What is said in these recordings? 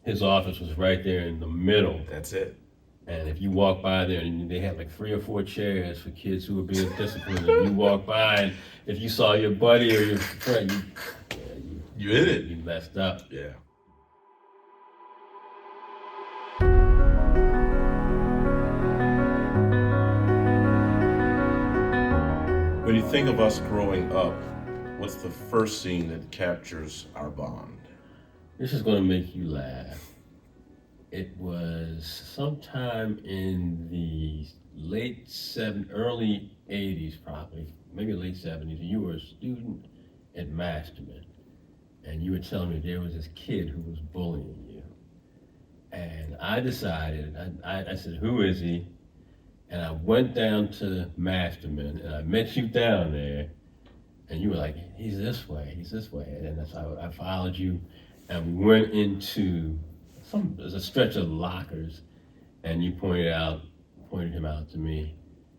his office was right there in the middle. That's it. And if you walk by there, and they had like 3 or 4 chairs for kids who were being disciplined, and you walk by, and if you saw your buddy or your friend, You hit it. you messed up. Yeah. When you think of us growing up, what's the first scene that captures our bond? This is going to make you laugh. It was sometime in the early 80s probably, maybe late 70s, and you were a student at Masterman, and you were telling me there was this kid who was bullying you. And I decided, I said, who is he? And I went down to Masterman, and I met you down there, and you were like, he's this way. And that's how I followed you, and we went into there's a stretch of lockers, and you pointed him out to me,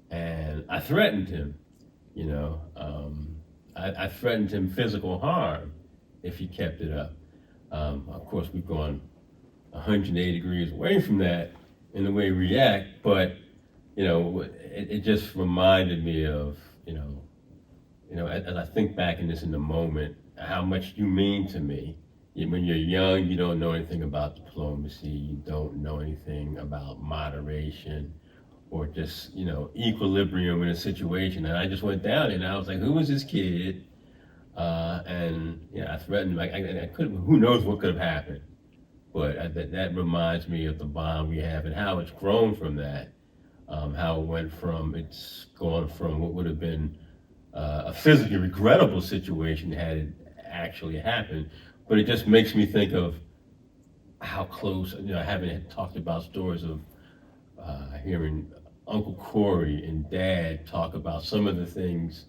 and I threatened him, I threatened him physical harm if he kept it up. Of course, we've gone 180 degrees away from that in the way we react, but it just reminded me of, as I think back in the moment, how much you mean to me. When you're young, you don't know anything about diplomacy, you don't know anything about moderation or just, equilibrium in a situation. And I just went down and I was like, who was this kid? I threatened him. I couldn't, who knows what could have happened. But that reminds me of the bond we have and how it's grown from that. It's gone from what would have been a physically regrettable situation had it actually happened. But it just makes me think of how close, I haven't talked about stories of hearing Uncle Corey and Dad talk about some of the things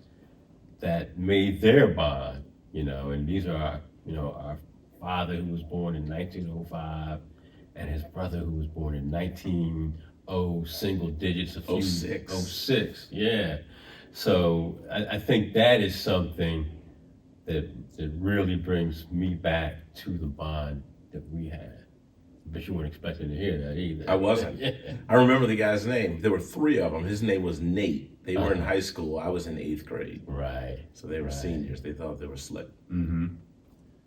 that made their bond, and these are our father who was born in 1905 and his brother who was born in 1900, single digits, 06, yeah. So I think that is something that really brings me back to the bond that we had. But you weren't expecting to hear that either. I wasn't. I remember the guy's name. There were 3 of them. His name was Nate. They were in high school. I was in 8th grade. Right. So they were seniors. They thought they were slick. Mm-hmm.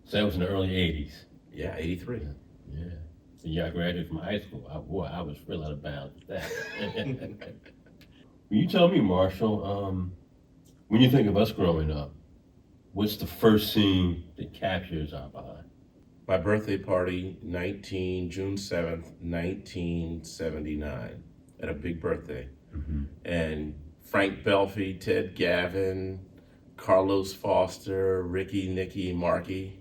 So that was in the early 80s. Yeah, 83. Yeah. So yeah, I graduated from high school. I was real out of bounds with that. Will you tell me, Marshall, when you think of us growing up, what's the first scene that captures our bond? My birthday party, June 7th, 1979. At a big birthday. Mm-hmm. And Frank Belfi, Ted Gavin, Carlos Foster, Nicky, Markey,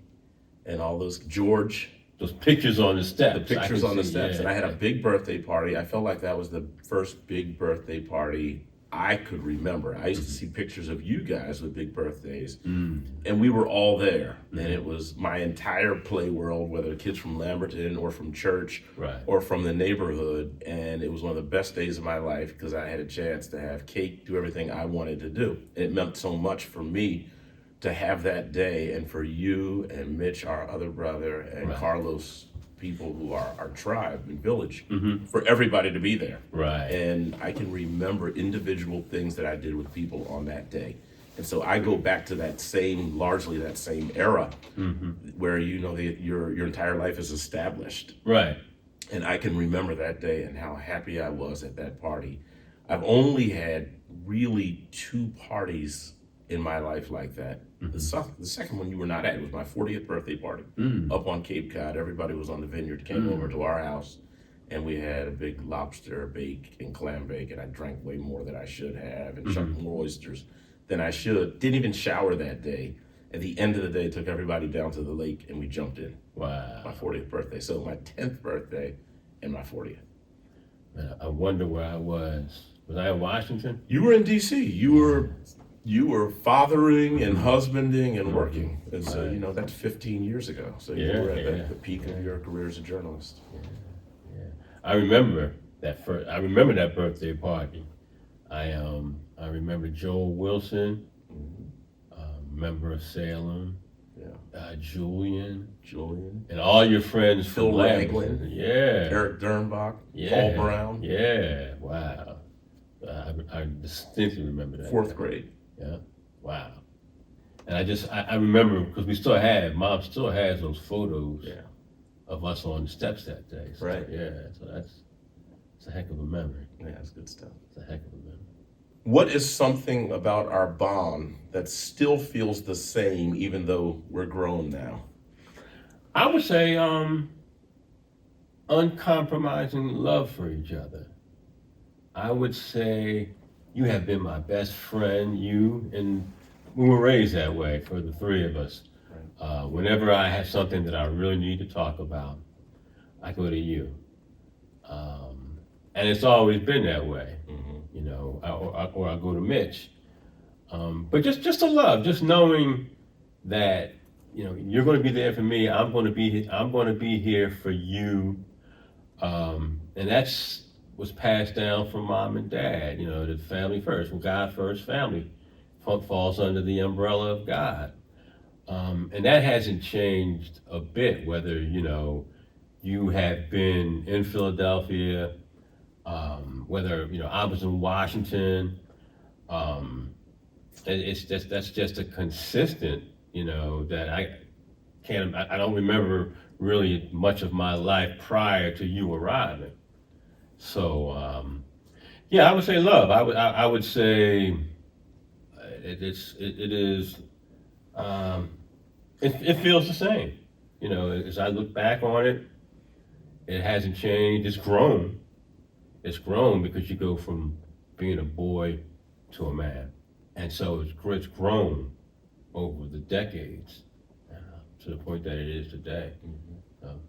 and all those, George. Those pictures on the steps. The pictures on the steps. Yeah. And I had a big birthday party. I felt like that was the first big birthday party I could remember. I used to see pictures of you guys with big birthdays, and we were all there. And it was my entire play world, whether kids from Lamberton or from church or from the neighborhood. And it was one of the best days of my life because I had a chance to have cake, do everything I wanted to do. And it meant so much for me to have that day, and for you and Mitch, our other brother, and Carlos, people who are our tribe and village, for everybody to be there. Right. And I can remember individual things that I did with people on that day. And so I go back to largely that same era, where your entire life is established. Right. And I can remember that day and how happy I was at that party. I've only had really 2 parties in my life like that. The second one you were not at. It was my 40th birthday party up on Cape Cod. Everybody was on the vineyard, came over to our house, and we had a big lobster bake and clam bake, and I drank way more than I should have and chucked more oysters than I should. Didn't even shower that day. At the end of the day, took everybody down to the lake and we jumped in. Wow. My 40th birthday. So my 10th birthday and my 40th. Man, I wonder where I was. Was I in Washington? You were in D.C. You were fathering and husbanding and working. And so, that's 15 years ago. So you were at the peak of your career as a journalist. Yeah. I remember that birthday party. I remember Joel Wilson, member of Salem. Yeah. Julian, Julian, and all your friends Phil from Ragland, Lamberton. Yeah. Eric Dernbach, Yeah. Paul Brown. Yeah. Wow. I distinctly remember that. Fourth grade. Yeah. Wow. And I remember because Mom still has those photos of us on the steps that day. So, Right. Yeah. So it's a heck of a memory. Yeah, that's good stuff. It's a heck of a memory. What is something about our bond that still feels the same even though we're grown now? I would say uncompromising love for each other. I would say you have been my best friend, and we were raised that way for the three of us. Right. Whenever I have something that I really need to talk about, I go to you. And it's always been that way, you know, or I go to Mitch. But just the love, just knowing that, you know, you're going to be there for me. I'm going to be here for you. And was passed down from mom and dad. You know, the family first. Well, God first, family falls under the umbrella of God. And that hasn't changed a bit. Whether you know you have been in Philadelphia, whether you know I was in Washington. That's just a consistent. You know that I don't remember really much of my life prior to you arriving. So I would say love. I would say it feels the same. You know, as I look back on it, it hasn't changed. It's grown. It's grown because you go from being a boy to a man, and so it's grown over the decades to the point that it is today. So.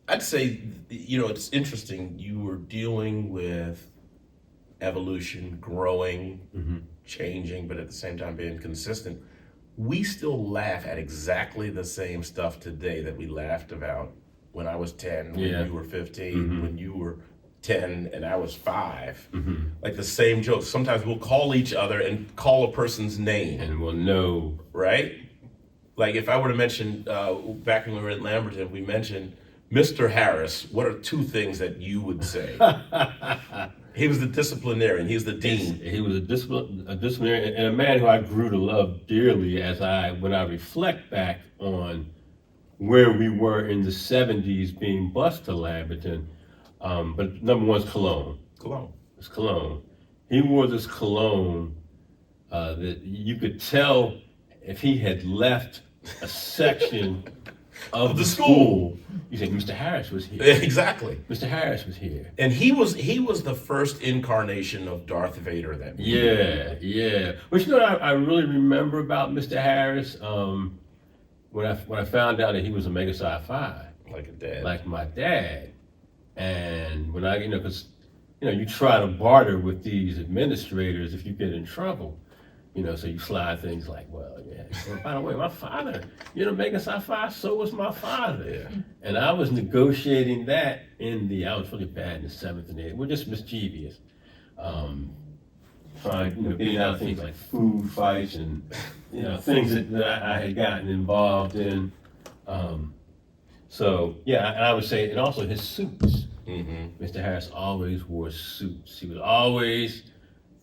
I'd say, you know, it's interesting. You were dealing with evolution, growing, changing, but at the same time being consistent. We still laugh at exactly the same stuff today that we laughed about when I was 10, when you were 15, when you were 10 and I was 5. Like the same jokes. Sometimes we'll call each other and call a person's name. And we'll know. Right? Like if I were to mention, back when we were at Lamberton, we mentioned Mr. Harris, what are 2 things that you would say? He was the disciplinarian. He was the dean. He was a disciplinarian and a man who I grew to love dearly when I reflect back on where we were in the 70s being bused to Lamberton. But number one is cologne. Cologne. It's cologne. He wore this cologne that you could tell if he had left a section of the school. You say, Mr. Harris was here. Exactly. Mr. Harris was here. And he was the first incarnation of Darth Vader that we knew. Yeah. But you know what I really remember about Mr. Harris? When I found out that he was a Mega Psi Phi. Like a dad. Like my dad. And when because you try to barter with these administrators if you get in trouble. You know, so you slide things like, well, by the way, my father, Mega Psi Phi, so was my father. Yeah. And I was negotiating that I was really bad in the 7th and 8th. We're just mischievous. Trying, getting out of things like food fights and, things that I had gotten involved in. And I would say, and also his suits. Mr. Harris always wore suits. He was always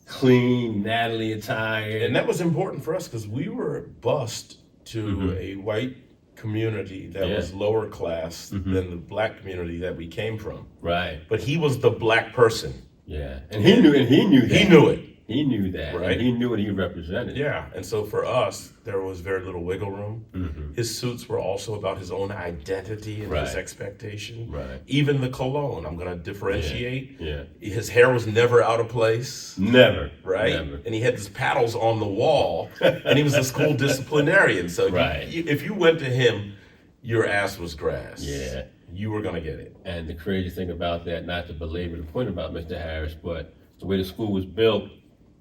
clean, Natalie attired. And that was important for us because we were bused to a white community that was lower class than the black community that we came from. Right. But he was the black person. Yeah. And he knew that. He knew it. He knew that. Right. And he knew what he represented. Yeah. And so for us, there was very little wiggle room. His suits were also about his own identity and his expectation. Right. Even the cologne, I'm going to differentiate. Yeah. His hair was never out of place. Never. Right? Never. And he had his paddles on the wall. And he was a school disciplinarian. So if you went to him, your ass was grass. Yeah. You were going to get it. And the crazy thing about that, not to belabor the point about Mr. Harris, but the way the school was built,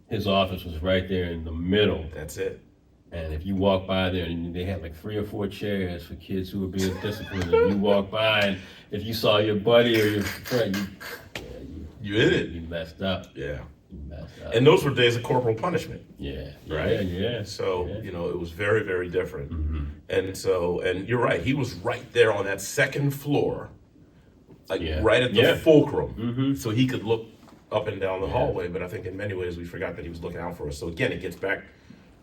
his office was right there in the middle. That's it. And if you walk by there, and they had like 3 or 4 chairs for kids who were being disciplined, and you walk by, and if you saw your buddy or your friend, you hit it. You messed up. Yeah. Messed up. And those were days of corporal punishment. Yeah. Right? Yeah. So, Yeah. you know, it was very, very different. Mm-hmm. And you're right, he was right there on that second floor, like right at the Yeah. fulcrum. Mm-hmm. So he could look up and down the Yeah. hallway, but I think in many ways we forgot that he was looking out for us. So again, it gets back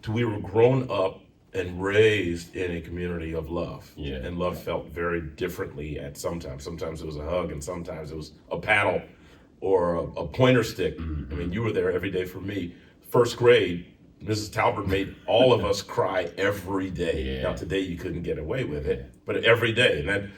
to we were grown up and raised in a community of love. Yeah. And love felt very differently at sometimes. Sometimes it was a hug and sometimes it was a paddle or a pointer stick. Mm-hmm. I mean, you were there every day for me. First grade, Mrs. Talbert made all of us cry every day. Yeah. Now today you couldn't get away with it, but every day. And then,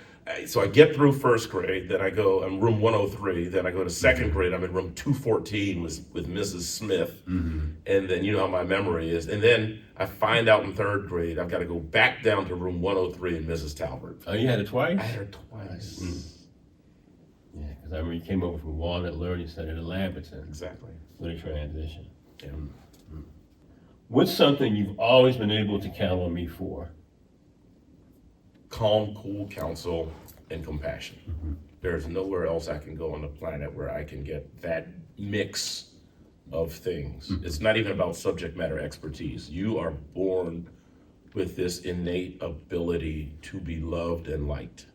so I get through first grade, then I'm room 103, then I go to second grade, I'm in room 214 with Mrs. Smith. Mm-hmm. And then you know how my memory is. And then I find out in third grade, I've got to go back down to room 103 and Mrs. Talbert. Oh, you had it twice? I had her twice. Yeah, because I remember you came over from Walnut Learning Center to Lamberton Exactly. with a transition. Yeah. What's something you've always been able to count on me for? Calm, cool counsel, and compassion. There's nowhere else I can go on the planet where I can get that mix of things. It's not even about subject matter expertise. You are born with this innate ability to be loved and liked.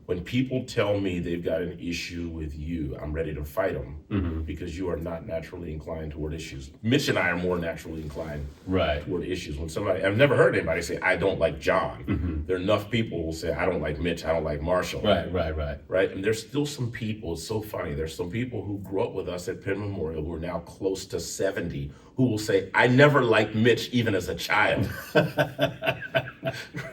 When people tell me they've got an issue with you, I'm ready to fight them because you are not naturally inclined toward issues. Mitch and I are more naturally inclined Right. toward issues. When somebody, I've never heard anybody say, I don't like John. There are enough people who will say, I don't like Mitch, I don't like Marshall. Right. Right? And there's still some people, it's so funny, there's some people who grew up with us at Penn Memorial who are now close to 70 who will say, I never liked Mitch even as a child.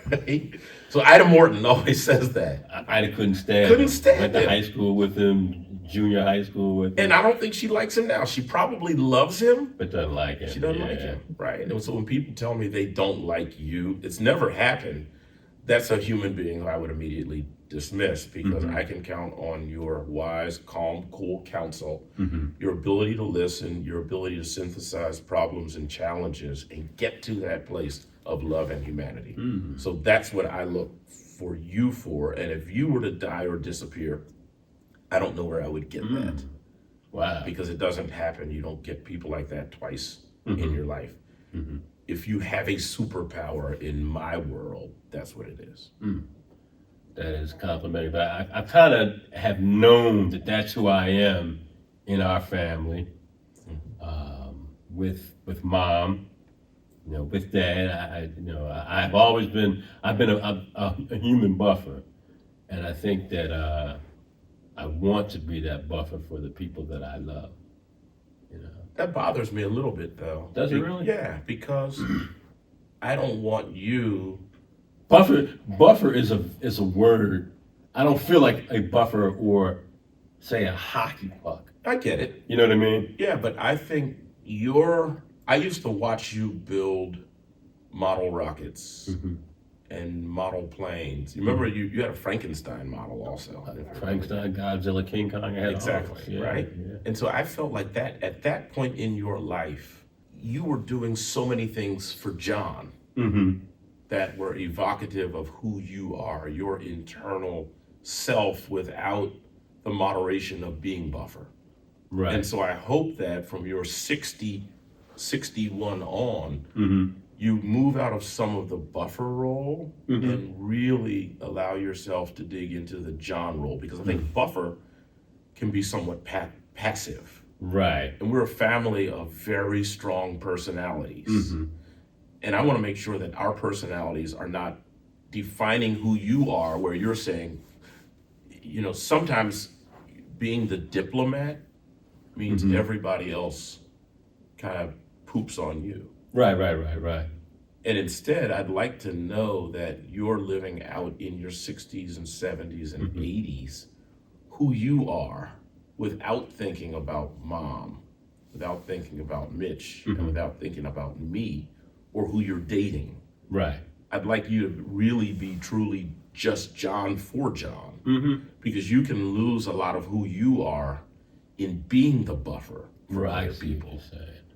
Right? So Ida Morton always says that. I couldn't stand Couldn't him. stand Went to him. high school with him, junior high school with him, And I don't think she likes him now. She probably loves him. but doesn't like him. She doesn't Yeah. like him. Right. And so when people tell me they don't like you, it's never happened. That's a human being who I would immediately dismiss because I can count on your wise, calm, cool counsel, your ability to listen, your ability to synthesize problems and challenges and get to that place of love and humanity. So that's what I look for you for. And if you were to die or disappear, I don't know where I would get that Wow. because it doesn't happen. You don't get people like that twice in your life. If you have a superpower in my world, that's what it is. That is complimentary, but I kind of have known that that's who I am in our family. With mom, you know, with dad, I've always been, I've been a human buffer, and I think that I want to be that buffer for the people that I love. You know, That bothers me a little bit, though. Does it really? Yeah, because I don't want you. buffer is a word. I don't feel like a buffer or say a hockey puck. I get it. You know what I mean? Yeah, but I think I used to watch you build model rockets and model planes. You remember you had a Frankenstein model also. Frankenstein, Godzilla, King Kong. I had all Exactly, those. Yeah, right? Yeah. And so I felt like that at that point in your life, you were doing so many things for John that were evocative of who you are, your internal self without the moderation of being buffer. Right. And so I hope that from your 61 on, you move out of some of the buffer role and really allow yourself to dig into the John role, because I think buffer can be somewhat passive. Right. And we're a family of very strong personalities. And I want to make sure that our personalities are not defining who you are, where you're saying, you know, sometimes being the diplomat means everybody else kind of poops on you. Right. And instead, I'd like to know that you're living out in your 60s and 70s and 80s who you are without thinking about mom, without thinking about Mitch, and without thinking about me or who you're dating. Right. I'd like you to really be truly just John for John, because you can lose a lot of who you are in being the buffer for other people.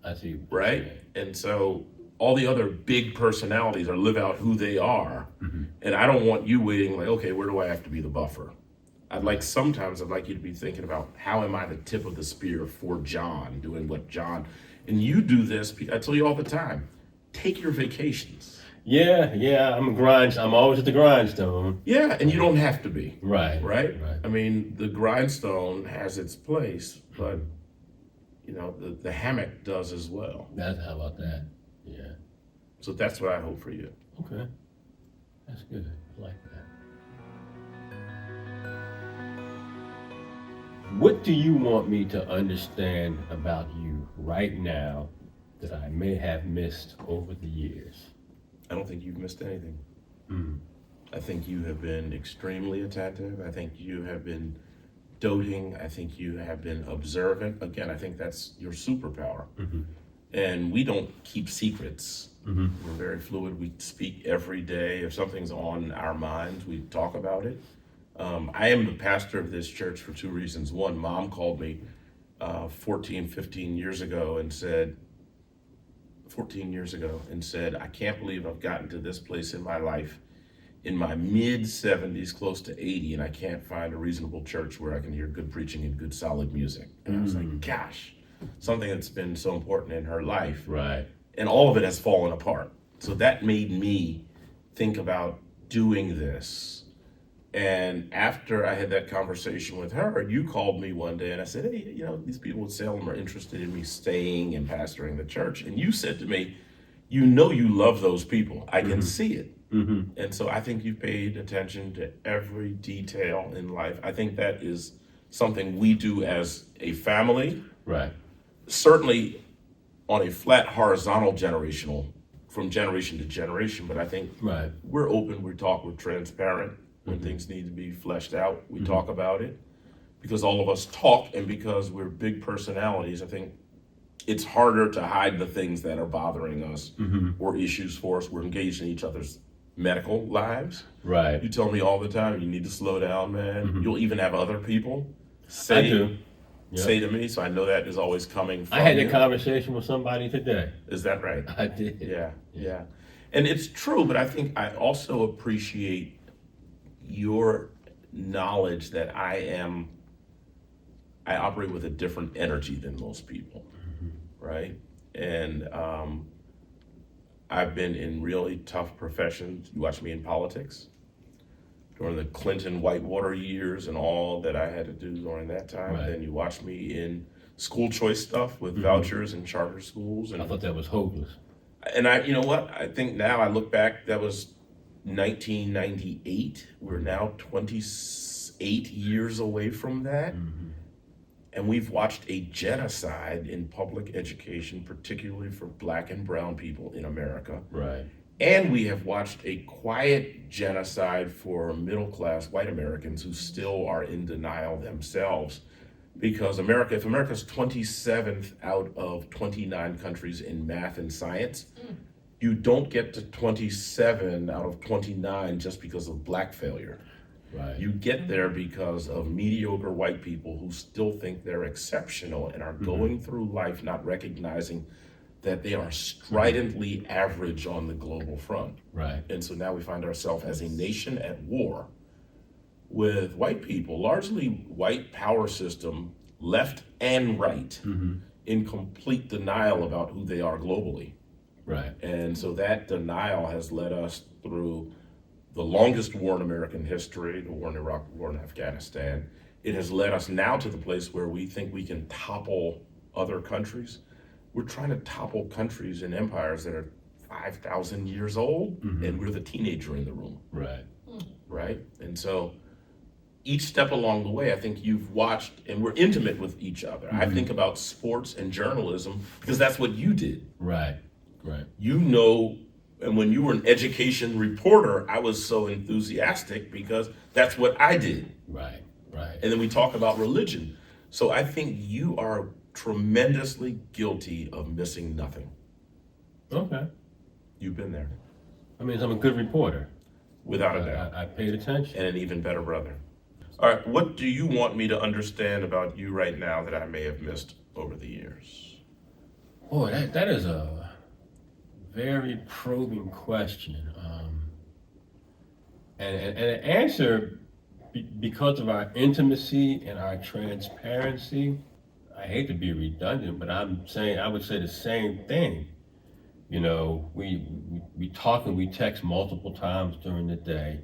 I see. Right? And so all the other big personalities are live out who they are. And I don't want you waiting like, okay, where do I have to be the buffer? Sometimes I'd like you to be thinking about, how am I the tip of the spear for John, doing what John, and you do this, I tell you all the time, take your vacations. Yeah, I'm always at the grindstone. Yeah, and you don't have to be. Right. Right? I mean, the grindstone has its place, but the hammock does as well. How about that? Yeah. So that's what I hope for you. Okay. That's good. I like that. What do you want me to understand about you right now that I may have missed over the years? I don't think you've missed anything. Mm. I think you have been extremely attentive. I think you have been doting. I think you have been observant. Again, I think that's your superpower. Mm-hmm. And we don't keep secrets. Mm-hmm. We're very fluid. We speak every day. If something's on our minds, we talk about it. I am the pastor of this church for two reasons. One, Mom called me 15 years ago and said, I can't believe I've gotten to this place in my life in my mid 70s, close to 80, and I can't find a reasonable church where I can hear good preaching and good solid music. And I was like, gosh, something that's been so important in her life. Right. And all of it has fallen apart. So that made me think about doing this. And after I had that conversation with her, you called me one day and I said, hey, these people at Salem are interested in me staying and pastoring the church. And you said to me, you love those people. I can see it. Mm-hmm. And so I think you've paid attention to every detail in life. I think that is something we do as a family. Right. Certainly on a flat horizontal from generation to generation. But I think we're open, we talk, we're transparent. When things need to be fleshed out, we talk about it. Because all of us talk, and because we're big personalities, I think it's harder to hide the things that are bothering us or issues for us. We're engaged in each other's medical lives. Right. You tell me all the time, you need to slow down, man. You'll even have other people say to me, so I know that is always coming from I had a conversation with somebody today. Is that right? I did. Yeah. And it's true, but I think I also appreciate your knowledge that I operate with a different energy than most people, right? And I've been in really tough professions. You watch me in politics during the Clinton Whitewater years and all that I had to do during that time. Right. Then you watch me in school choice stuff with vouchers and charter schools. And I thought that was hopeless. And I think now I look back, that was 1998. We're now 28 years away from that. And we've watched a genocide in public education, particularly for Black and brown people in America. Right. And we have watched a quiet genocide for middle-class white Americans who still are in denial themselves. Because if America's 27th out of 29 countries in math and science, you don't get to 27 out of 29 just because of Black failure. Right. You get there because of mediocre white people who still think they're exceptional and are going through life not recognizing that they are stridently average on the global front. Right. And so now we find ourselves as a nation at war with white people, largely white power system, left and right, in complete denial about who they are globally. Right. And so that denial has led us through the longest war in American history, the war in Iraq, the war in Afghanistan. It has led us now to the place where we think we can topple other countries. We're trying to topple countries and empires that are 5,000 years old, and we're the teenager in the room. Right. Right? And so each step along the way, I think you've watched, and we're intimate with each other. I think about sports and journalism because that's what you did. Right. And when you were an education reporter, I was so enthusiastic because that's what I did. Right. And then we talk about religion. So I think you are tremendously guilty of missing nothing. Okay. You've been there. I mean, I'm a good reporter. Without a doubt. I paid attention. And an even better brother. All right, what do you want me to understand about you right now that I may have missed over the years? Boy, that is a very probing question. And an answer because of our intimacy and our transparency, I hate to be redundant, but I would say the same thing. You know, we talk and we text multiple times during the day.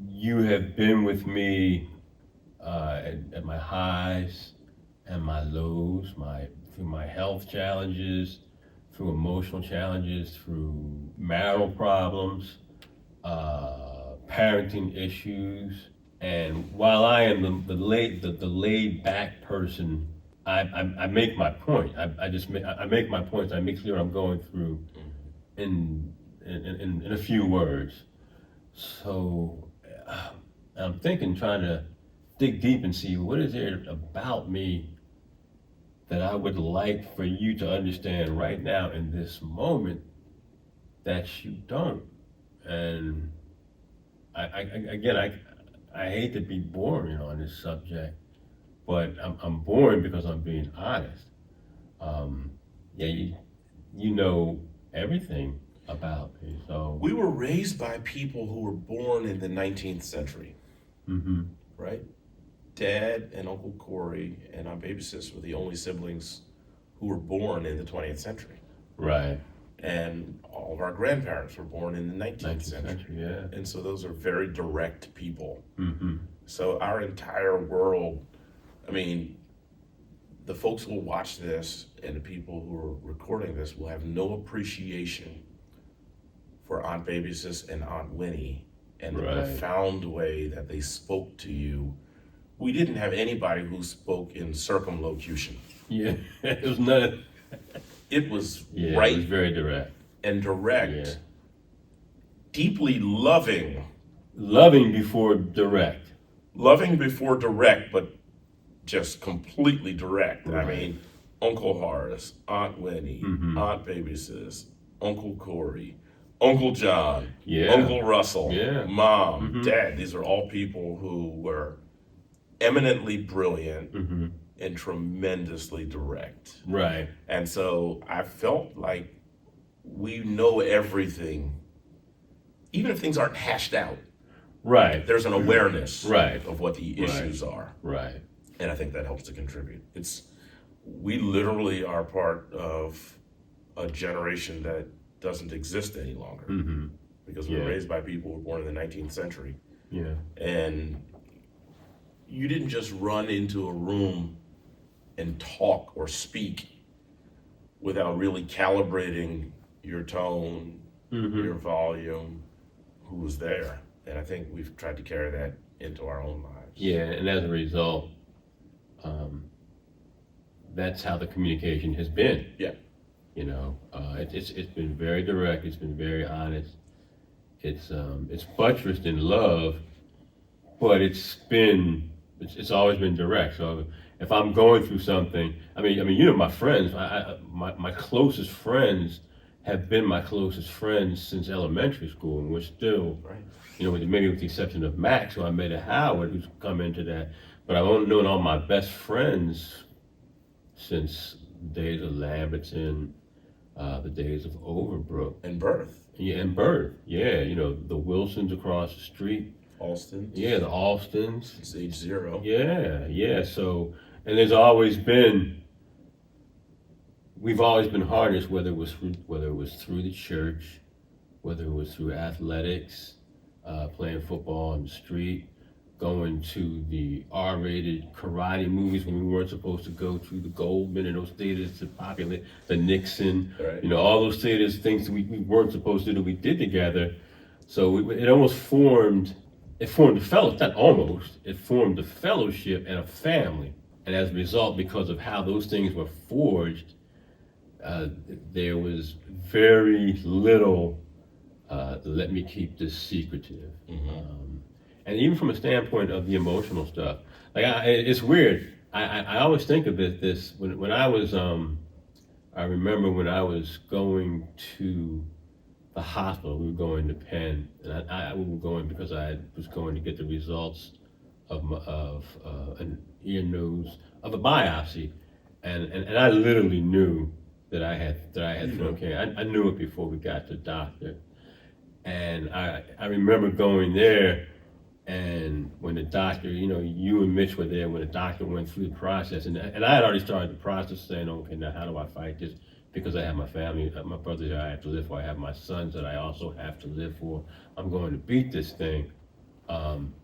You have been with me at my highs and my lows, through my health challenges, through emotional challenges, through marital problems, parenting issues. And while I am the laid back person, I make my point. I make my points. I make clear what I'm going through in a few words. So I'm trying to dig deep and see what is there about me that I would like for you to understand right now in this moment that you don't. And I hate to be boring on this subject, but I'm boring because I'm being honest. Yeah, you know everything about me, so. We were raised by people who were born in the 19th century, right? Dad and Uncle Corey and our baby sis were the only siblings who were born in the 20th century. Right. And all of our grandparents were born in the 19th century. Yeah. And so those are very direct people. Mm-hmm. So our entire world, I mean, the folks who will watch this and the people who are recording this will have no appreciation for Aunt Baby Sis and Aunt Winnie and the profound way that they spoke to you. We didn't have anybody who spoke in circumlocution. Yeah, it was none. It was right. It was very direct. And direct. Deeply loving. Loving before direct. Loving before direct, but just completely direct. Right. I mean, Uncle Horace, Aunt Winnie, Aunt Baby Sis, Uncle Corey, Uncle John, Uncle Russell, Mom, Dad. These are all people who were eminently brilliant and tremendously direct. Right. And so I felt like we know everything, even if things aren't hashed out. Right. There's an awareness of what the issues are. Right. And I think that helps to contribute. We literally are part of a generation that doesn't exist any longer because we were raised by people who were born in the 19th century. Yeah. And you didn't just run into a room and talk or speak without really calibrating your tone, your volume, who was there. And I think we've tried to carry that into our own lives. Yeah, and as a result, that's how the communication has been. Yeah. You know, it's been very direct. It's been very honest. It's buttressed in love, but it's always been direct. So if I'm going through something, I mean, you know, my friends, my closest friends have been my closest friends since elementary school, and we're still, you know, maybe with the exception of Max, who I met at Howard, who's come into that. But I've only known all my best friends since the days of Lamberton, the days of Overbrook. And Birth. Yeah, and Birth. Yeah, you know, the Wilsons across the street. Alston. Yeah, the Alstons. It's age 0. Yeah. So, and we've always been harnessed, whether it was through the church, whether it was through athletics, playing football on the street, going to the R-rated karate movies when we weren't supposed to go to, the Goldman and those theaters to populate, the Nixon, you know, all those theaters, things that we weren't supposed to do that we did together. So it almost formed a fellowship, not almost, it formed a fellowship and a family. And as a result, because of how those things were forged, there was very little, let me keep this secretive. And even from a standpoint of the emotional stuff, like it's weird. I always think of this when I was, I remember when I was going to the hospital, we were going to Penn, and we were going because I was going to get the results of an ear, nose, of a biopsy, and I literally knew that I had throat cancer. I knew it before we got to the doctor. And I remember going there, and when the doctor, you and Mitch were there when the doctor went through the process, and I had already started the process saying, okay, now how do I fight this? Because I have my family, my brothers that I have to live for, I have my sons that I also have to live for. I'm going to beat this thing. Um,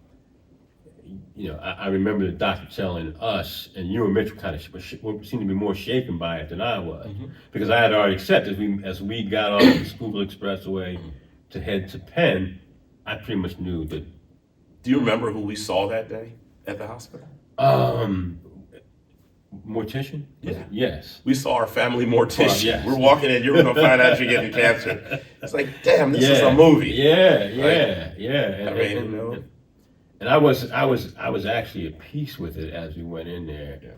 I remember the doctor telling us, and you and Mitch kind of seemed to be more shaken by it than I was, because I had already accepted as we got off the Schuylkill Expressway to head to Penn, I pretty much knew that. Do you remember who we saw that day at the hospital? Mortician? Yeah. Yes. We saw our family mortician. Yes. We're walking in, you're gonna find out you're getting cancer. It's like, damn, this is a movie. Yeah. And And I was actually at peace with it as we went in there. Yeah.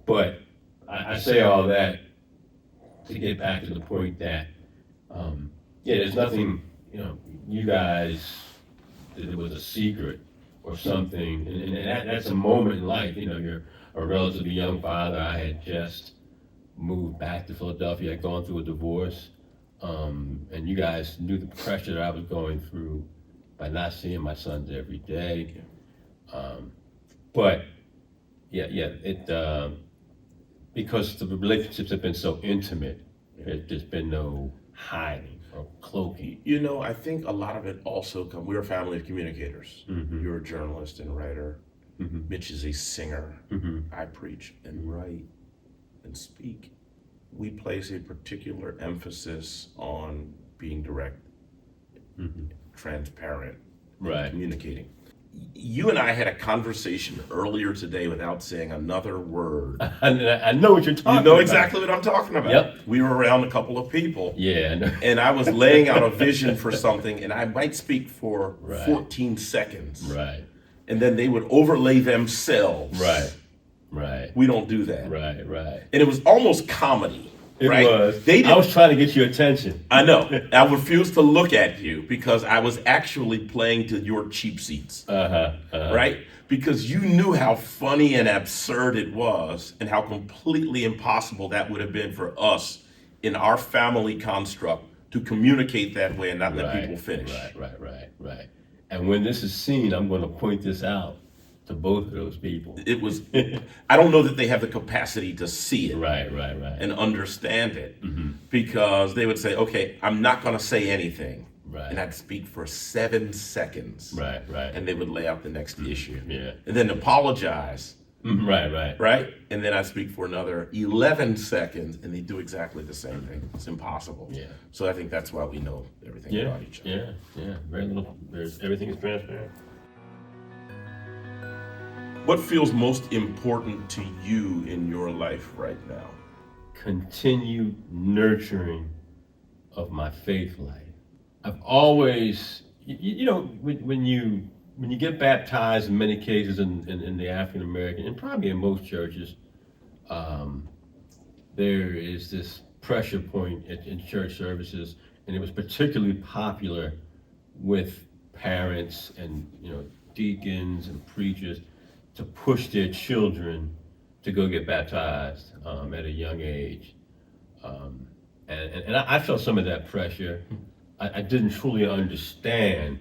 But I say all that to get back to the point that, there's nothing, you guys, that it was a secret or something, and that's a moment in life. You're a relatively young father. I had just moved back to Philadelphia. I'd gone through a divorce, and you guys knew the pressure that I was going through by not seeing my sons every day. But because the relationships have been so intimate, there's been no hiding or cloaking. I think a lot of it also we're a family of communicators. Mm-hmm. You're a journalist and writer. Mm-hmm. Mitch is a singer. Mm-hmm. I preach and write and speak. We place a particular emphasis on being direct, transparent, Right. communicating. You and I had a conversation earlier today without saying another word. I know what you're talking about. You know exactly what I'm talking about. Yep. We were around a couple of people. Yeah. I know. And I was laying out a vision for something, and I might speak for 14 seconds. Right. And then they would overlay themselves. Right. We don't do that. Right. And it was almost comedy. It right? was. I was trying to get your attention. I know. I refused to look at you because I was actually playing to your cheap seats. Right? Because you knew how funny and absurd it was and how completely impossible that would have been for us in our family construct to communicate that way and not let people finish. Right. And when this is seen, I'm going to point this out to both of those people. It was, I don't know that they have the capacity to see it. Right. And understand it. Because they would say, okay, I'm not going to say anything. Right. And I'd speak for 7 seconds. Right. And they would lay out the next issue. Yeah. And then apologize. Right. And then I'd speak for another 11 seconds and they do exactly the same thing. It's impossible. Yeah. So I think that's why we know everything about each other. Yeah. Very little, everything is transparent. What feels most important to you in your life right now? Continued nurturing of my faith life. I've always, when you get baptized, in many cases in the African American, and probably in most churches, there is this pressure point in church services, and it was particularly popular with parents and deacons and preachers to push their children to go get baptized at a young age. And I felt some of that pressure. I didn't truly understand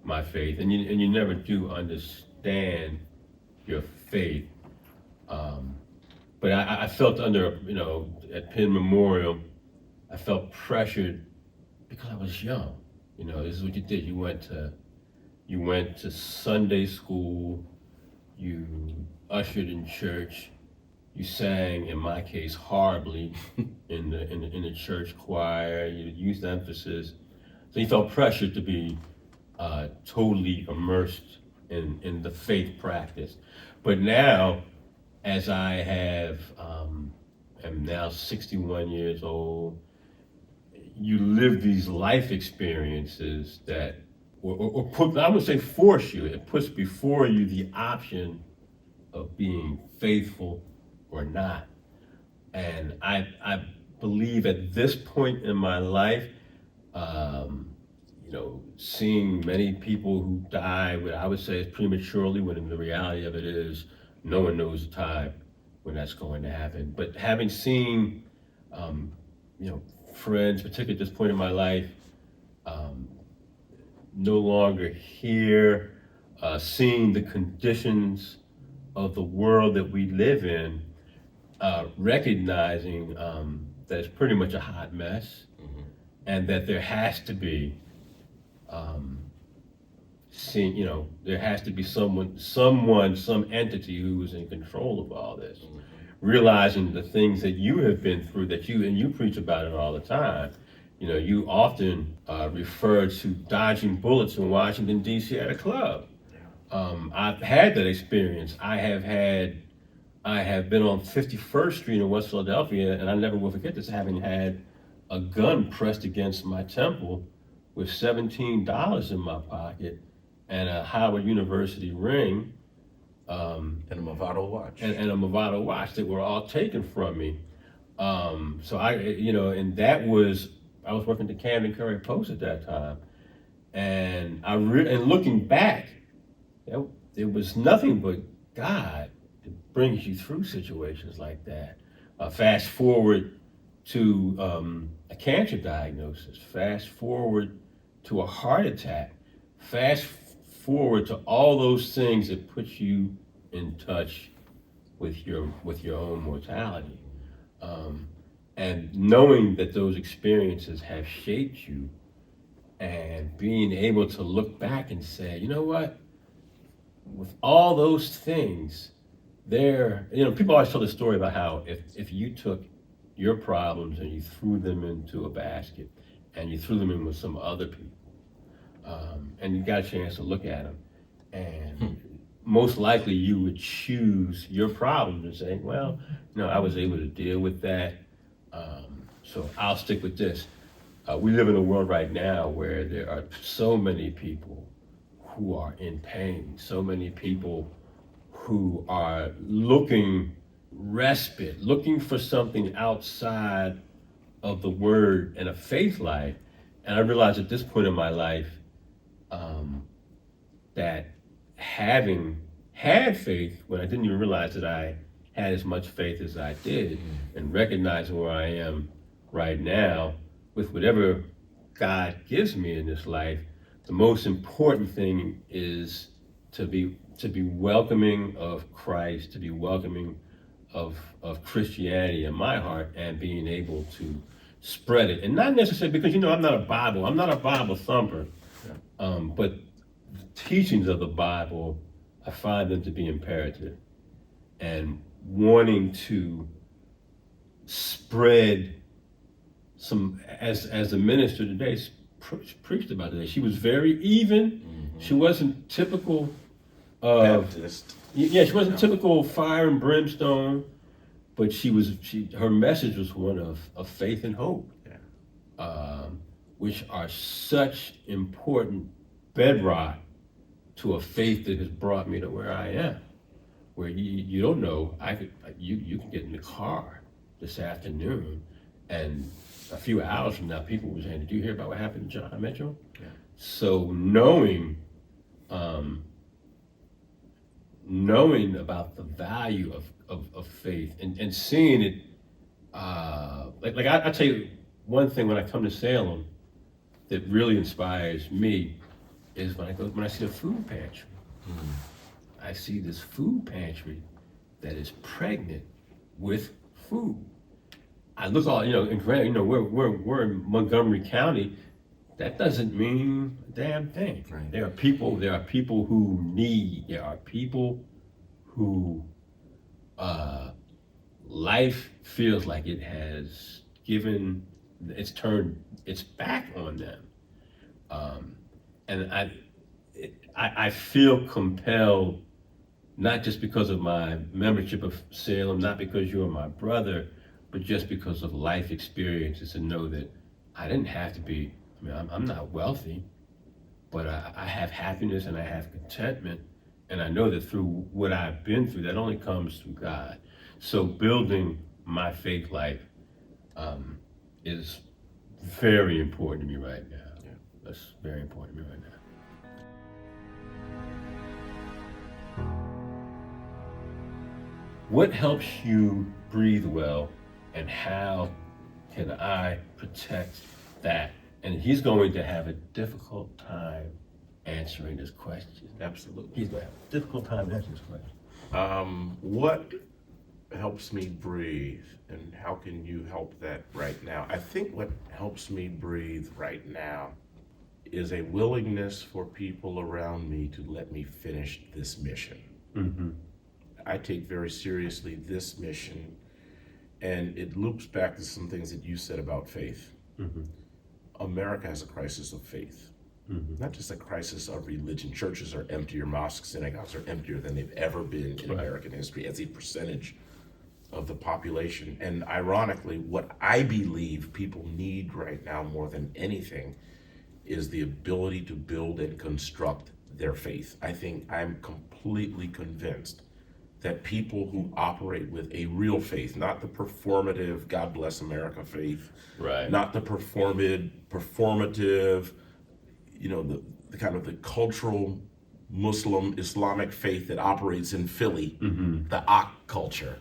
my faith, and you never do understand your faith. But I felt under, at Penn Memorial, I felt pressured because I was young. This is what you did. You went to Sunday school. You ushered in church. You sang, in my case, horribly in the church choir. You used emphasis, so you felt pressured to be totally immersed in the faith practice. But now, as I am now 61 years old, you live these life experiences that, or put, I would say force you, it puts before you the option of being faithful or not. And I believe at this point in my life, seeing many people who die, what I would say is prematurely, when the reality of it is no one knows the time when that's going to happen. But having seen, friends, particularly at this point in my life, um, no longer here, seeing the conditions of the world that we live in, recognizing that it's pretty much a hot mess, and that there has to be, um, there has to be some entity who is in control of all this. Realizing the things that you have been through, you preach about it all the time. You often refer to dodging bullets in Washington D.C. at a club. I've had that experience. I have been on 51st Street in West Philadelphia, and I never will forget this, having had a gun pressed against my temple with $17 in my pocket and a Howard University ring, And a Movado watch. and a Movado watch that were all taken from me. So and I was working at the Camden Curry Post at that time, and and looking back, it was nothing but God that brings you through situations like that. Fast forward to a cancer diagnosis. Fast forward to a heart attack. Fast forward to all those things that put you in touch with your own mortality, and knowing that those experiences have shaped you, and being able to look back and say, you know what, with all those things, people always tell the story about how if you took your problems and you threw them into a basket and you threw them in with some other people, and you got a chance to look at them, and most likely you would choose your problems and say, well, I was able to deal with that, so I'll stick with this. We live in a world right now where there are so many people who are in pain, so many people who are looking respite, looking for something outside of the word and a faith life. And I realized at this point in my life, that having had faith when I didn't even realize that I had as much faith as I did, and recognizing where I am right now with whatever God gives me in this life, the most important thing is to be welcoming of Christ, to be welcoming of Christianity in my heart, and being able to spread it. And not necessarily because I'm not a Bible thumper, but the teachings of the Bible, I find them to be imperative, and wanting to spread some, as the minister today preached about today. She was very even. She wasn't typical of Baptist. Yeah, she wasn't typical fire and brimstone, but her message was one of faith and hope, which are such important bedrock to a faith that has brought me to where I am. Where you don't know, you can get in the car this afternoon, and a few hours from now, people were saying, "Did you hear about what happened in John Metro?" Yeah. So knowing about the value of faith, and seeing it, I tell you one thing, when I come to Salem that really inspires me is when I see the food pantry. I see this food pantry that is pregnant with food. I look all, and granted, we're in Montgomery County. That doesn't mean a damn thing. Right. There are people who need. There are people who life feels like it has turned its back on them, and I feel compelled, not just because of my membership of Salem, not because you're my brother, but just because of life experiences, to know that I didn't have to be. I'm not wealthy, but I have happiness and I have contentment, and I know that through what I've been through, that only comes through God. So building my faith life is very important to me right now. Yeah. That's very important to me right now. What helps you breathe well, and how can I protect that? And he's going to have a difficult time answering this question. Absolutely. He's going to have a difficult time answering this question. What helps me breathe, and how can you help that right now? I think what helps me breathe right now is a willingness for people around me to let me finish this mission. Mm-hmm. I take very seriously this mission, and it loops back to some things that you said about faith. Mm-hmm. America has a crisis of faith, not just a crisis of religion. Churches are emptier, mosques, synagogues are emptier than they've ever been in American history as a percentage of the population. And ironically, what I believe people need right now more than anything is the ability to build and construct their faith. I think I'm completely convinced that people who operate with a real faith, not the performative God bless America faith, Right. not the performative, the kind of the cultural Muslim Islamic faith that operates in Philly, the Ak culture,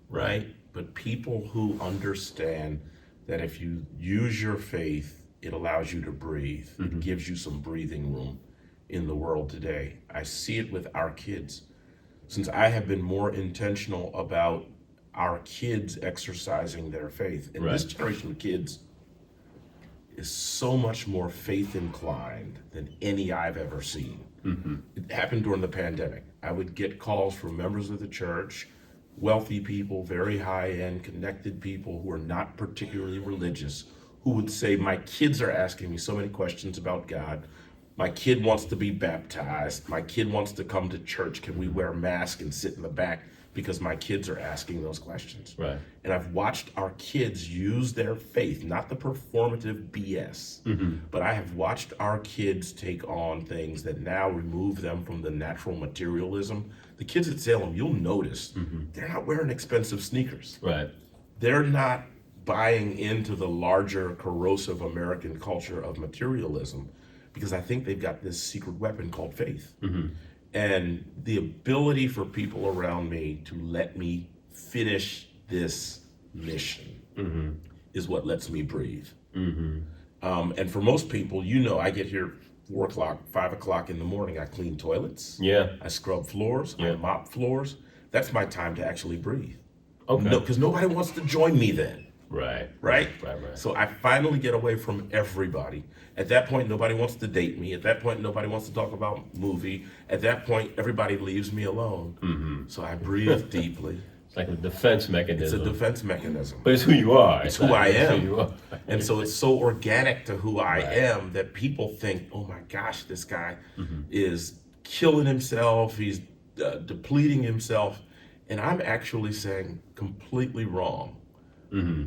right? But people who understand that if you use your faith, it allows you to breathe. It gives you some breathing room in the world today. I see it with our kids. Since I have been more intentional about our kids exercising their faith, and this generation of kids is so much more faith inclined than any I've ever seen. It happened during the pandemic. I would get calls from members of the church, wealthy people, very high-end, connected people who are not particularly religious, who would say, my kids are asking me so many questions about God. My kid wants to be baptized. My kid wants to come to church. Can we wear masks and sit in the back? Because my kids are asking those questions. Right. And I've watched our kids use their faith, not the performative BS, but I have watched our kids take on things that now remove them from the natural materialism. The kids at Salem, you'll notice, they're not wearing expensive sneakers. Right. They're not buying into the larger corrosive American culture of materialism, because I think they've got this secret weapon called faith. And the ability for people around me to let me finish this mission is what lets me breathe. And for most people, I get here 4 o'clock, 5 o'clock in the morning. I clean toilets. Yeah. I scrub floors. I mop floors. That's my time to actually breathe. Okay. No, because nobody wants to join me then. Right. So I finally get away from everybody. At that point, nobody wants to date me. At that point, nobody wants to talk about movie. At that point, everybody leaves me alone. So I breathe deeply. It's like a defense It's mechanism. a defense mechanism. But it's who you are. It's who I It's am. who you are. And so it's so organic to who I am that people think, oh my gosh, this guy is killing himself. He's depleting himself. And I'm actually saying completely wrong.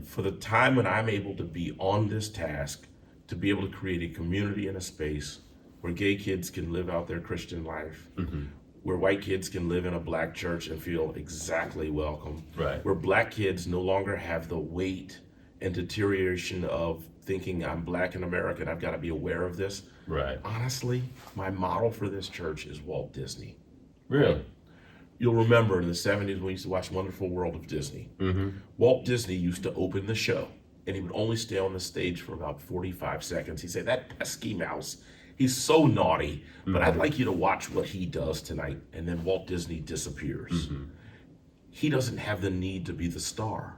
For the time when I'm able to be on this task, to be able to create a community and a space where gay kids can live out their Christian life, where white kids can live in a black church and feel exactly welcome, where black kids no longer have the weight and deterioration of thinking I'm black and American, I've got to be aware of this. Honestly, my model for this church is Walt Disney. Really? You'll remember in the 70s when we used to watch Wonderful World of Disney. Walt Disney used to open the show, and he would only stay on the stage for about 45 seconds. He'd say, that pesky mouse, he's so naughty, but I'd like you to watch what he does tonight. And then Walt Disney disappears. He doesn't have the need to be the star.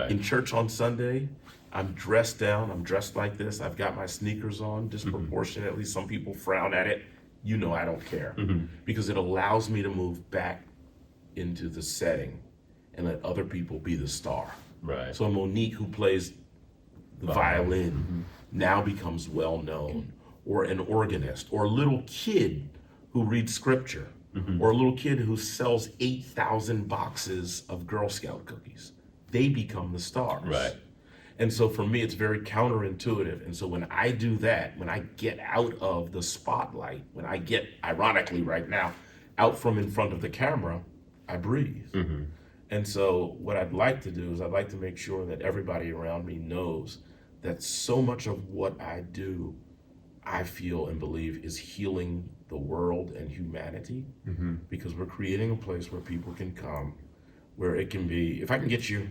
In church on Sunday, I'm dressed down, I'm dressed like this, I've got my sneakers on disproportionately. Some people frown at it. I don't care, because it allows me to move back into the setting and let other people be the star. So Monique, who plays the violin, now becomes well known, or an organist, or a little kid who reads scripture, or a little kid who sells 8,000 boxes of Girl Scout cookies. They become the stars. And so for me, it's very counterintuitive. And so when I do that, when I get out of the spotlight, when I get, ironically right now, out from in front of the camera, I breathe. And so what I'd like to do is I'd like to make sure that everybody around me knows that so much of what I do, I feel and believe is healing the world and humanity, because we're creating a place where people can come, where it can be, if I can get you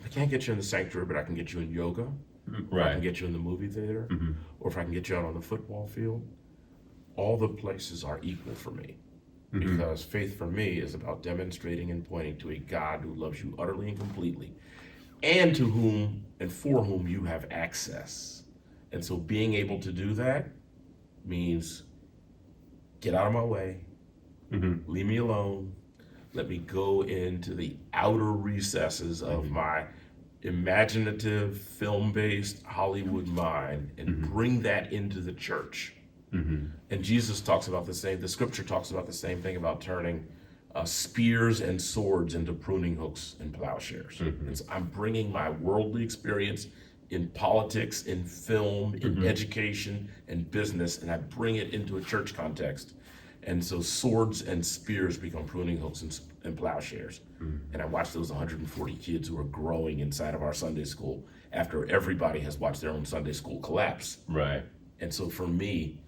I can't get you in the sanctuary, but I can get you in yoga. Or I can Right. get you in the movie theater, or if I can get you out on the football field. All the places are equal for me. Because faith for me is about demonstrating and pointing to a God who loves you utterly and completely, and to whom and for whom you have access. And so being able to do that means get out of my way, leave me alone, let me go into the outer recesses of my imaginative, film-based Hollywood mind and bring that into the church. And Jesus talks about the scripture talks about the same thing about turning spears and swords into pruning hooks and plowshares. And so I'm bringing my worldly experience in politics, in film, in education, and business, and I bring it into a church context. And so swords and spears become pruning hooks and plowshares. And I watch those 140 kids who are growing inside of our Sunday school after everybody has watched their own Sunday school collapse. Right. And so for me,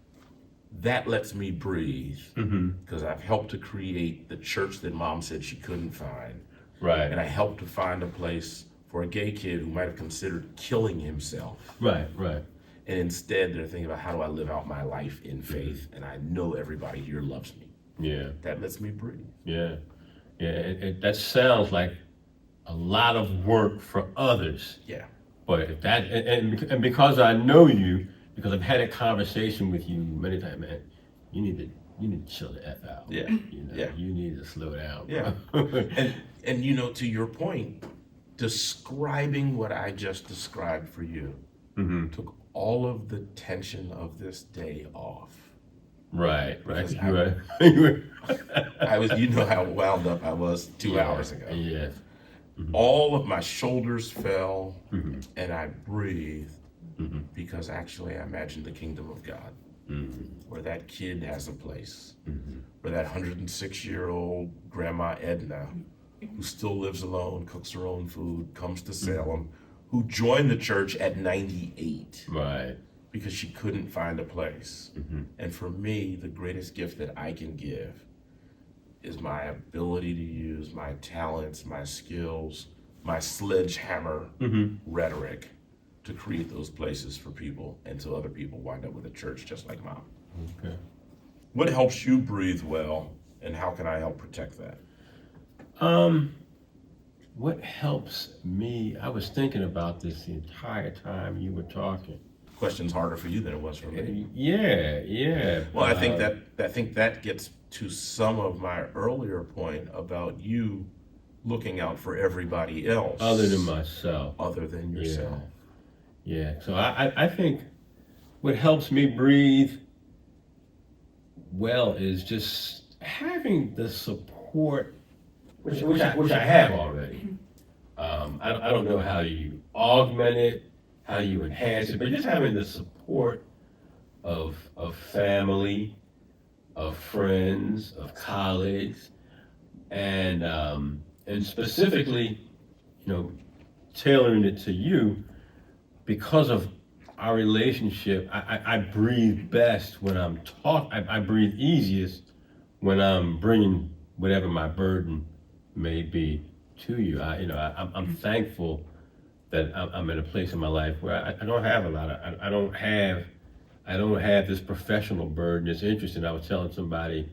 that lets me breathe because I've helped to create the church that Mom said she couldn't find. Right. And I helped to find a place for a gay kid who might have considered killing himself. Right. Right. And instead, they're thinking about how do I live out my life in faith? And I know everybody here loves me. Yeah. That lets me breathe. Yeah. Yeah. That sounds like a lot of work for others. Yeah. But if that and because I know you, because I've had a conversation with you many times, man, you need to chill the F out. Yeah. You need to slow down. Yeah. and to your point, describing what I just described for you took all of the tension of this day off. Right. Because I was, how wound up I was 2 hours ago. Yeah. All of my shoulders fell and I breathed because actually I imagined the kingdom of God where that kid has a place, where that 106-year-old Grandma Edna, who still lives alone, cooks her own food, comes to Salem, who joined the church at 98. Right. Because she couldn't find a place. And for me, the greatest gift that I can give is my ability to use my talents, my skills, my sledgehammer rhetoric to create those places for people, and so other people wind up with a church just like Mom. Okay. What helps you breathe well, and how can I help protect that? What helps me? I was thinking about this the entire time you were talking. Question's harder for you than it was for me. Yeah. Well, I think that gets to some of my earlier point about you looking out for everybody else. Other than myself. Other than yourself. Yeah. So I think what helps me breathe well is just having the support, which I have already. I don't know how you augment it, how you enhance it, but just having the support of family, of friends, of colleagues, and specifically, tailoring it to you because of our relationship. I breathe best when I'm I breathe easiest when I'm bringing whatever my burden may be to you. I'm thankful that I'm in a place in my life where I don't have a lot of, I don't have this professional burden. It's interesting. I was telling somebody,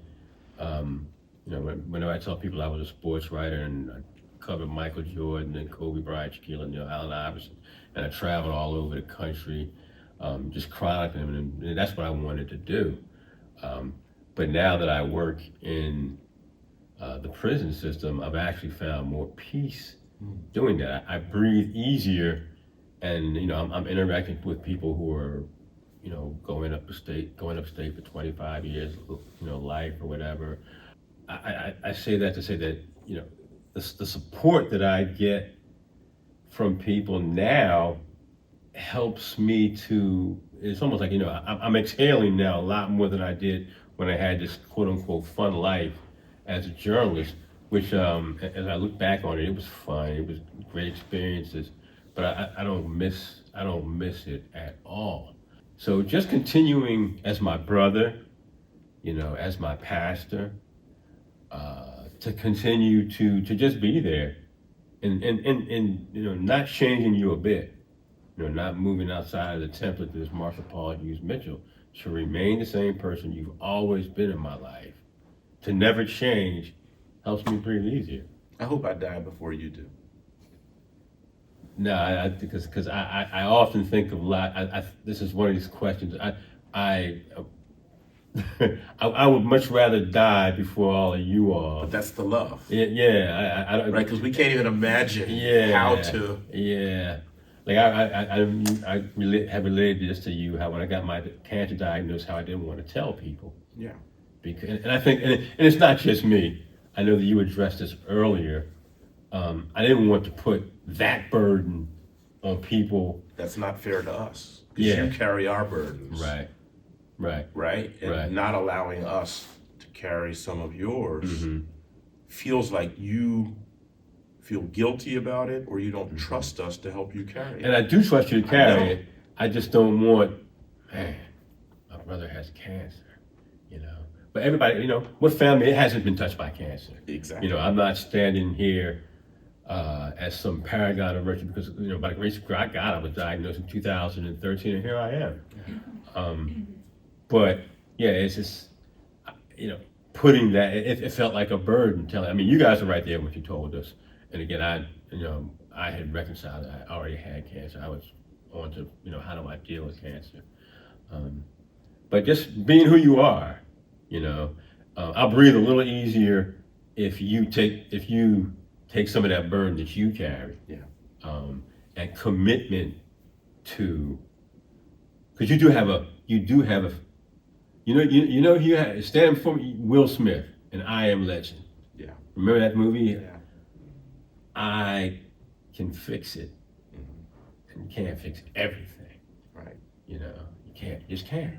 whenever I tell people I was a sports writer and I covered Michael Jordan and Kobe Bryant, Shaquille O'Neal, Allen Iverson, and I traveled all over the country, just chronicling them, and that's what I wanted to do. But now that I work in the prison system, I've actually found more peace doing that. I breathe easier, and I'm interacting with people who are, going upstate for 25 years, life or whatever. I say that to say that the support that I get from people now helps me to. It's almost like I'm exhaling now a lot more than I did when I had this quote unquote fun life as a journalist, which as I look back on it, it was fun. It was great experiences, but I don't miss it at all. So just continuing as my brother, as my pastor, to continue to just be there, and not changing you a bit, not moving outside of the template that Marshall Paul Hughes Mitchell, to remain the same person you've always been in my life, to never change, helps me breathe easier. I hope I die before you do. No, because I often think of this is one of these questions. I I would much rather die before all of you are. But that's the love. Yeah, right, because we can't even imagine how to. Yeah, like have related this to you. How when I got my cancer diagnosed, how I didn't want to tell people. Yeah. Because and I think and it's not just me. I know that you addressed this earlier. I didn't want to put that burden on people. That's not fair to us. Because you carry our burdens. Right. Right? And not allowing us to carry some of yours feels like you feel guilty about it, or you don't trust us to help you carry it. And I do trust you to carry it. I just don't want, man, my brother has cancer, But everybody, what family hasn't been touched by cancer? Exactly. I'm not standing here as some paragon of virtue because, by the grace of God, I was diagnosed in 2013, and here I am. But yeah, it's just, putting that, it felt like a burden you guys are right there when you told us. And again, I had reconciled, I already had cancer. I was on to, how do I deal with cancer? But just being who you are, I'll breathe a little easier if you take some of that burden that you carry. Yeah. And commitment to, because you do have a, you had stand for Will Smith and I Am Legend. Yeah. Remember that movie? Yeah. I can fix it, and you can't fix everything. Right. You just can't.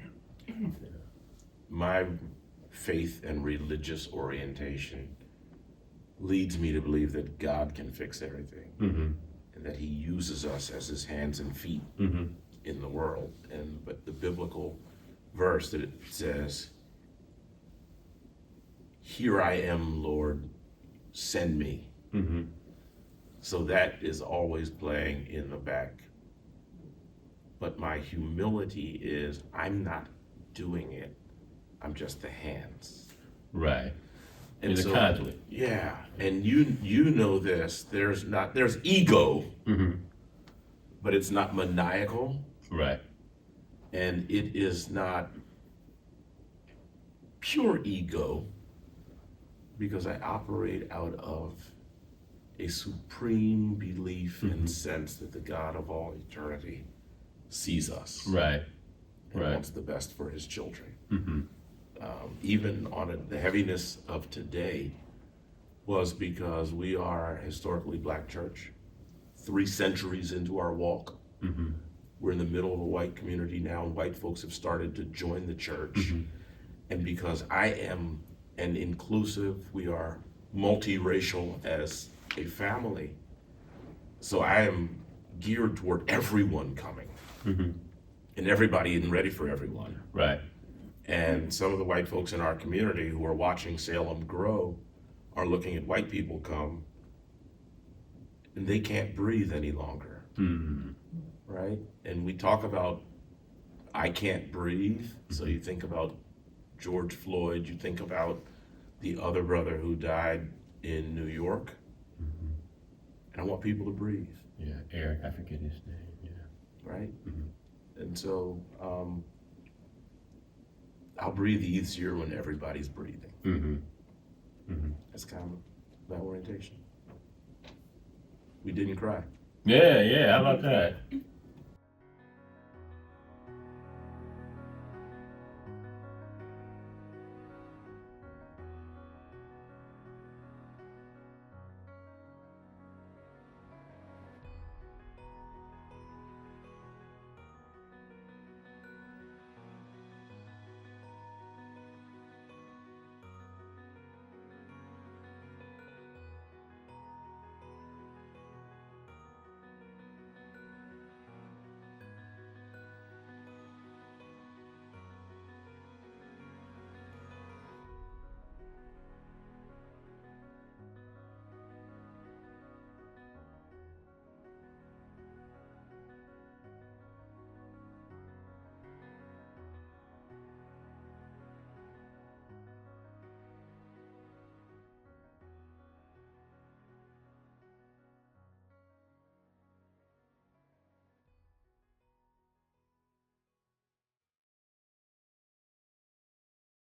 My faith and religious orientation leads me to believe that God can fix everything, and that He uses us as His hands and feet in the world. But the biblical verse that it says, "Here I am, Lord, send me." So that is always playing in the back. But my humility is, I'm not doing it. I'm just the hands. Right. And the conduit. Yeah. And you know this. There's ego, but it's not maniacal. Right. And it is not pure ego, because I operate out of a supreme belief and sense that the God of all eternity sees us. Right. And wants the best for His children. Even on the heaviness of today was because we are a historically black church, 3 centuries into our walk. We're in the middle of a white community now, and white folks have started to join the church. And because I am an inclusive, we are multiracial as a family, so I am geared toward everyone coming, and everybody isn't ready for everyone. Right. And some of the white folks in our community who are watching Salem grow are looking at white people come, and they can't breathe any longer. Right? And we talk about, I can't breathe. So you think about George Floyd, you think about the other brother who died in New York. And I want people to breathe. Yeah, Eric, I forget his name. Yeah. Right? And so I'll breathe easier when everybody's breathing. That's kind of my orientation. We didn't cry. Yeah, how about that?